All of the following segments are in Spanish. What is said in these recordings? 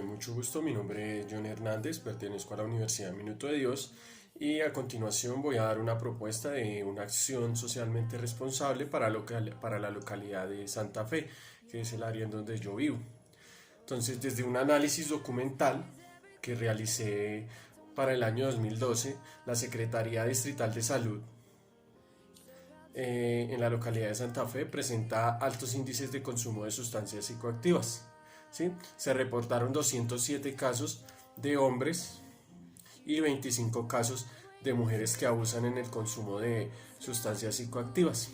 Mucho gusto, mi nombre es John Hernández, pertenezco a la Universidad Minuto de Dios y a continuación voy a dar una propuesta de una acción socialmente responsable para la localidad de Santa Fe, que es el área en donde yo vivo. Entonces, desde un análisis documental que realicé para el año 2012, la Secretaría Distrital de Salud en la localidad de Santa Fe presenta altos índices de consumo de sustancias psicoactivas. ¿Sí? Se reportaron 207 casos de hombres y 25 casos de mujeres que abusan en el consumo de sustancias psicoactivas.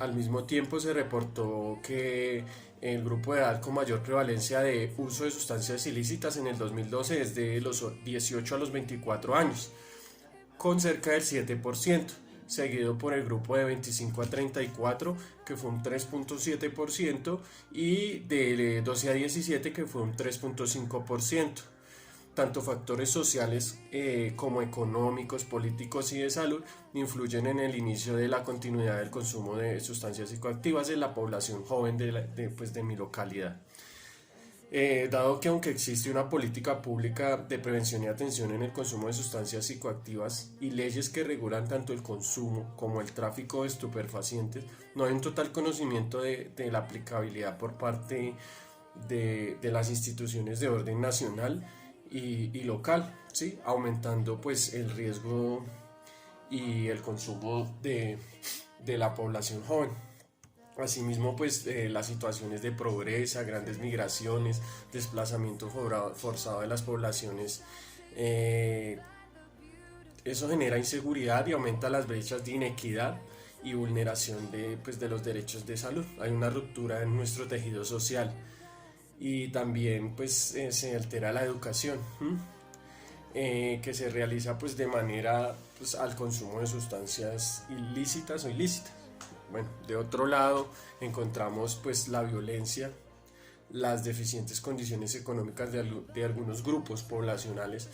Al mismo tiempo se reportó que el grupo de edad con mayor prevalencia de uso de sustancias ilícitas en el 2012 es de los 18 a los 24 años, con cerca del 7%, seguido por el grupo de 25 a 34, que fue un 3.7%, y de 12 a 17, que fue un 3.5%. Tanto factores sociales como económicos, políticos y de salud influyen en el inicio de la continuidad del consumo de sustancias psicoactivas en la población joven de mi localidad. Dado que aunque existe una política pública de prevención y atención en el consumo de sustancias psicoactivas y leyes que regulan tanto el consumo como el tráfico de estupefacientes, no hay un total conocimiento de la aplicabilidad por parte de las instituciones de orden nacional y local, ¿sí? Aumentando pues el riesgo y el consumo de la población joven. Asimismo, pues las situaciones de pobreza, grandes migraciones, desplazamiento forzado de las poblaciones, eh, eso genera inseguridad y aumenta las brechas de inequidad y vulneración de los derechos de salud. Hay una ruptura en nuestro tejido social y también pues se altera la educación, que se realiza pues de manera pues, al consumo de sustancias ilícitas o ilícitas. Bueno, de otro lado encontramos pues la violencia, las deficientes condiciones económicas de algunos grupos poblacionales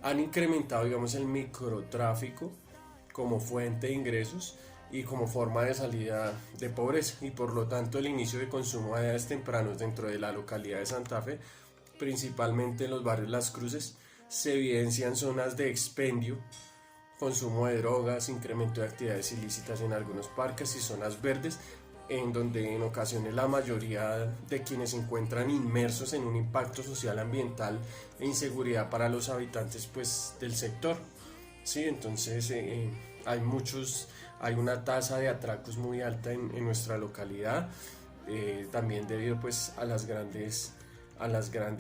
han incrementado, digamos, el microtráfico como fuente de ingresos y como forma de salida de pobreza, y por lo tanto el inicio de consumo a edades tempranas dentro de la localidad de Santa Fe, principalmente en los barrios Las Cruces, se evidencian zonas de expendio, consumo de drogas, incremento de actividades ilícitas en algunos parques y zonas verdes, en donde en ocasiones la mayoría de quienes se encuentran inmersos en un impacto social, ambiental e inseguridad para los habitantes pues, del sector. Sí, entonces hay una tasa de atracos muy alta en nuestra localidad, también debido pues a las grandes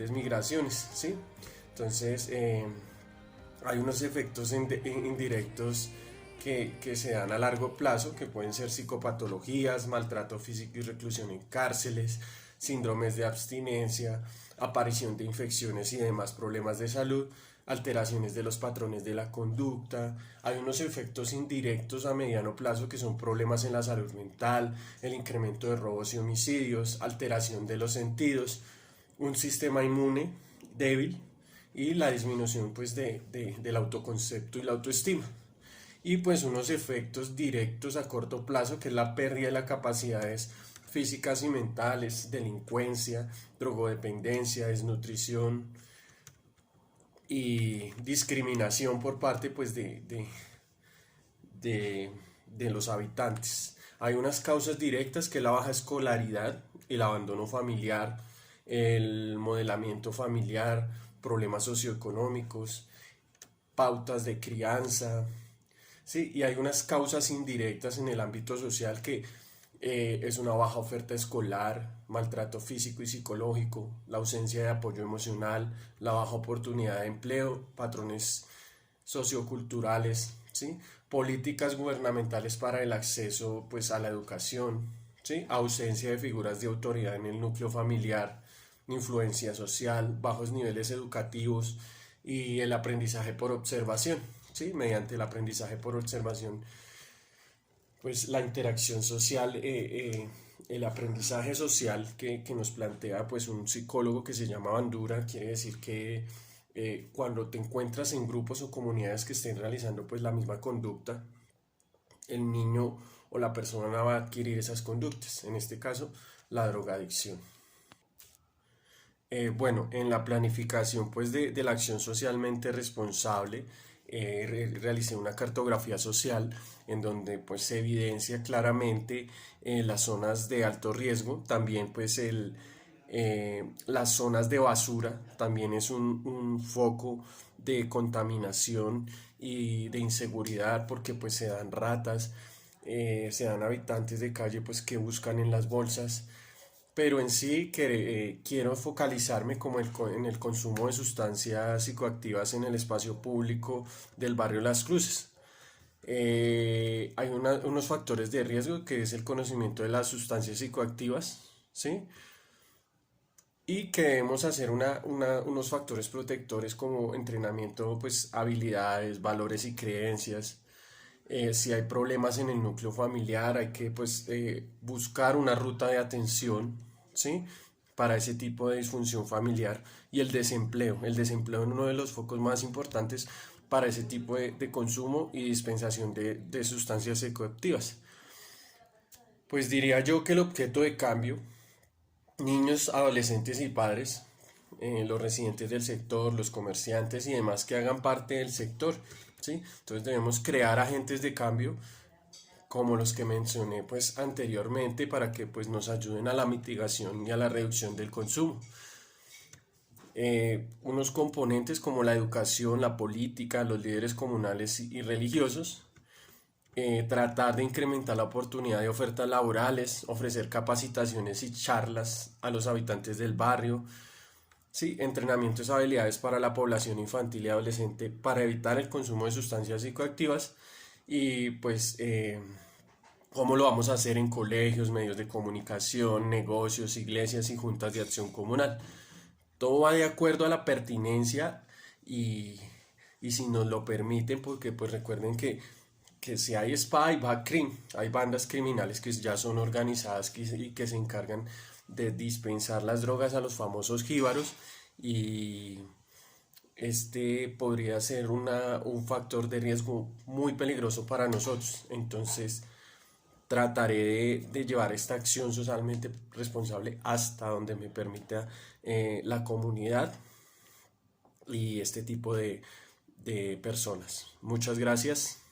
migraciones, ¿sí? Entonces, hay unos efectos indirectos que se dan a largo plazo, que pueden ser psicopatologías, maltrato físico y reclusión en cárceles, síndromes de abstinencia, aparición de infecciones y demás problemas de salud, alteraciones de los patrones de la conducta. Hay unos efectos indirectos a mediano plazo que son problemas en la salud mental, el incremento de robos y homicidios, alteración de los sentidos, un sistema inmune débil y la disminución pues, del autoconcepto y la autoestima. Y pues unos efectos directos a corto plazo, que es la pérdida de las capacidades físicas y mentales, delincuencia, drogodependencia, desnutrición y discriminación por parte pues, de los habitantes. Hay unas causas directas, que es la baja escolaridad, el abandono familiar, el modelamiento familiar, problemas socioeconómicos, pautas de crianza, ¿sí? Y hay unas causas indirectas en el ámbito social, que es una baja oferta escolar, maltrato físico y psicológico, la ausencia de apoyo emocional, la baja oportunidad de empleo, patrones socioculturales, ¿sí? Políticas gubernamentales para el acceso pues, a la educación, ¿sí? Ausencia de figuras de autoridad en el núcleo familiar, influencia social, bajos niveles educativos y el aprendizaje por observación, ¿sí? Mediante el aprendizaje por observación, pues la interacción social, el aprendizaje social que nos plantea pues un psicólogo que se llama Bandura, quiere decir que cuando te encuentras en grupos o comunidades que estén realizando pues la misma conducta, el niño o la persona va a adquirir esas conductas, en este caso la drogadicción. Bueno, en la planificación pues de la acción socialmente responsable, realicé una cartografía social en donde pues se evidencia claramente las zonas de alto riesgo, también pues las zonas de basura también es un foco de contaminación y de inseguridad porque pues se dan ratas, se dan habitantes de calle pues que buscan en las bolsas, pero en sí que, quiero focalizarme como en el consumo de sustancias psicoactivas en el espacio público del barrio Las Cruces. Hay unos factores de riesgo que es el conocimiento de las sustancias psicoactivas, ¿sí? Y que debemos hacer unos factores protectores como entrenamiento, pues habilidades, valores y creencias. Si hay problemas en el núcleo familiar, hay que pues buscar una ruta de atención, ¿sí? Para ese tipo de disfunción familiar y el desempleo es uno de los focos más importantes para ese tipo de consumo y dispensación de sustancias psicoactivas. Pues diría yo que el objeto de cambio, niños, adolescentes y padres, los residentes del sector, los comerciantes y demás que hagan parte del sector, ¿sí? Entonces debemos crear agentes de cambio como los que mencioné pues anteriormente para que pues nos ayuden a la mitigación y a la reducción del consumo. Unos componentes como la educación, la política, los líderes comunales y religiosos, tratar de incrementar la oportunidad de ofertas laborales, ofrecer capacitaciones y charlas a los habitantes del barrio, sí, entrenamientos y habilidades para la población infantil y adolescente para evitar el consumo de sustancias psicoactivas y pues cómo lo vamos a hacer en colegios, medios de comunicación, negocios, iglesias y juntas de acción comunal. Todo va de acuerdo a la pertinencia y, y si nos lo permiten, porque pues recuerden que si hay SPA, hay bandas criminales que ya son organizadas y que se encargan de dispensar las drogas a los famosos jíbaros y este podría ser un factor de riesgo muy peligroso para nosotros. Entonces, trataré de llevar esta acción socialmente responsable hasta donde me permita la comunidad y este tipo de personas. Muchas gracias.